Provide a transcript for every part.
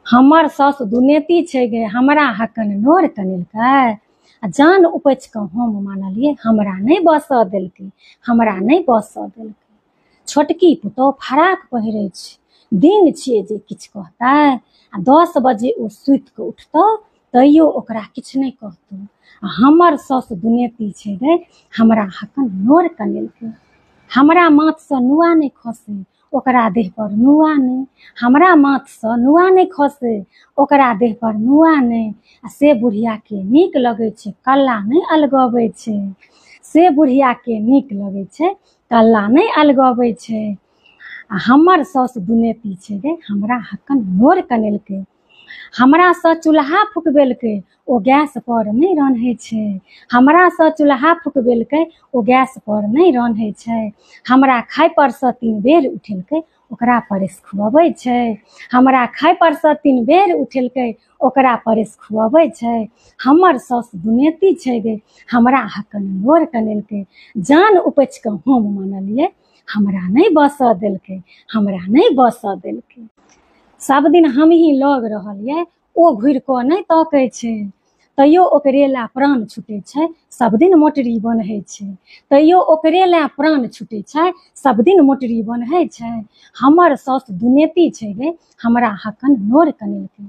हमर सास दुनेती छै गे, हमरा हकन नोर कनेलकै। जान उपैछ कऽ हम मानलिए, हमरा नहीं बसऽ देलकै, हमरा नहीं बसऽ देलकै। छोटकी पुतौह फराक पहिरै छै, दिन छियै जे किछु कहतै। 10 बजे ओ सुति कऽ उठतौ तैयो ओकरा किछु नहीं कहतौ। हमर सास दुनेती छै गे, हमरा हकन नोर कनेलकै। हमरा माथसँ नुआ नहीं खसै, ओकरा देह पर नुआ नहीं। हमरा माथसँ नुआ नहीं खसै, ओकरा देह पर नुआ नहीं। से बुढ़िया के नीक लगै छै, कल्ला नहीं अलगबै छै। से बुढ़िया के नीक लगै छै, कल्ला नहीं अलगबै छै। हमर सास दुनेती छै गे, हमरा हकन नोर कनेलकै। हमरासँ चूल्हा फुकबेलकै, ओ गैस पर नहीं रान्है छै। हमरासँ चूल्हा फुकबेलकै, ओ गैस पर नहीं रान्है छै। हमरा खाय परसँ 3 बेर उठेलकै, ओकरा परस खुअबै छै। हमरा खाय परसँ 3 बेर उठेलकै, ओकरा परस खुअबै छै। हमर सास दुनेती छै गे, हमरा हकन नोर कनेलकै। जान उपैछ कऽ हम मानलिए, हमरा नहीं बसऽ देलकै, हमरा नहीं बसऽ देलकै। सब दिन हमही लग रहलिए, ओ घुरि कऽ नहीं तकै छै। तैयो ओकरे लए प्राण छूटै छै, सब दिन मोटरी बन्है छै। तैयो ओकरे लए प्राण छूटै छै, सब दिन मोटरी बन्है छै। हमर सास दुनेती छै गे, हमरा हकन नोर कनेलकै।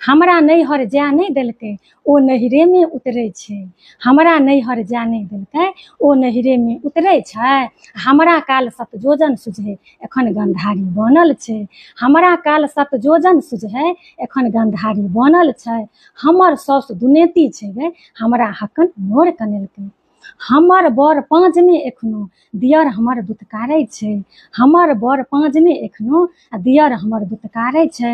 हमरा नैहर जाय नहीं देलकै, ओ नैहरेमे उतरै छै। हमरा नैहर जाय नहीं देलकै, ओ नैहरेमे उतरै छै। हमरा काल 7 जोजन सुझै, एखन गन्धारी बनल छै। हमरा काल 7 जोजन सुझै, एखन गन्धारी बनल छै। हमर सास दुनेती छै गे, हमरा हकन नोर कनेलकै। हमर बर पाँजमे एखनो, दियर हमर दुत्कारै छै। हमर बर पाँजमे एखनो, दियर हमर दुत्कारै छै।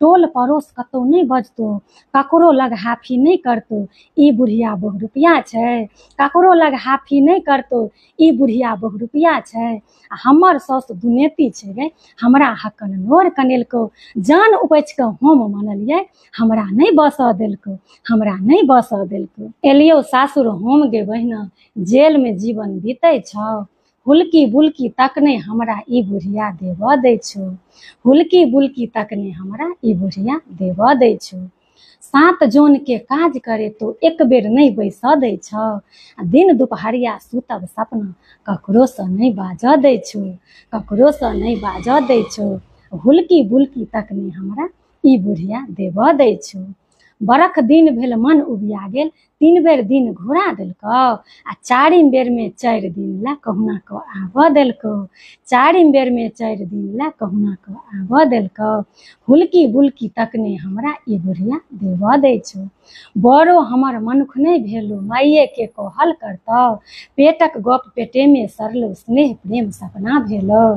टोल पड़ोस कतौ नहीं बजतौ, ककरो लग हाफी नहीं करतौ, ई बुढ़िया बहुरुपिया छै। ककरो लग हाफी नहीं करतौ, ई बुढ़िया बहुरुपिया छै। हमर सास दुनेती छै गे, हमरा हकन नोर कनेलकौ। जान उपैछ कऽ हम मानलिए, हमरा नहीं बसऽ देलकौ, हमरा नहीं बसऽ देलकौ। एलियौ सासुर हम गे बहिना, जेलमे जीवन बीतै छौ। हुल्की बुल्की तक नहीं हमरा ई बुढ़िया देबऽ दै छौ। हुल्की बुल्की तक नहीं हमरा ई बुढ़िया देबऽ दै छौ। 7 जोन के काज करे तो एक बेर नहीं बैसऽ दै छौ। दिन दुपहरिया सुतब सपना, ककरोसँ नहीं बाजऽ दै छौ, ककरोसँ नहीं बाजऽ दै छौ। हुल्की बुल्की तक नहीं हमरा ई बुढ़िया देबऽ दै छौ। बरख दिन भेल मन उबिया गेल, 3 बेर दिन घुरा देलकौ। 4म बेरमे 4 दिन लए कहुना कऽ आबऽ देलकौ। 4म बेरमे 4 दिन लए कहुना कऽ आबऽ देलकौ। हुल्की बुल्की तक नहीं हमरा ई बुढ़िया देबऽ दै छौ। बड़ो हमर मनुख नहीं भेलौ, माइए के कहल करतौ। पेटक गप पेटेमे सरलौ, स्नेह प्रेम सपना भेलौ।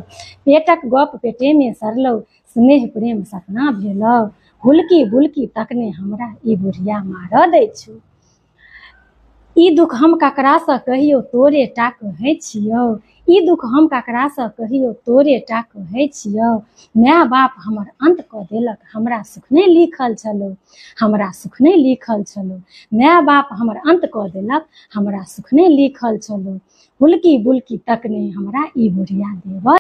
पेटक गप पेटेमे सरलौ, स्नेह प्रेम सपना भेलौ। हुल्की बुल्की तक नहीं हमरा ई बुढ़िया मारऽ दै छौ। ई दुख हम ककरासँ कहियो तोरे टा कहै छियौ। ई दुख हम ककरासँ कहियो तोरे टा कहै छियौ। माय बाप हमर अंत कऽ देलक, हमरा सुख नहीं लिखल छलौ, हमरा सुख नहीं लिखल छलौ। माय बाप हमर अंत कऽ देलक, हमरा सुख नहीं लिखल छलौ। हुल्की बुल्की तक नहीं हमरा ई बुढ़िया देबऽ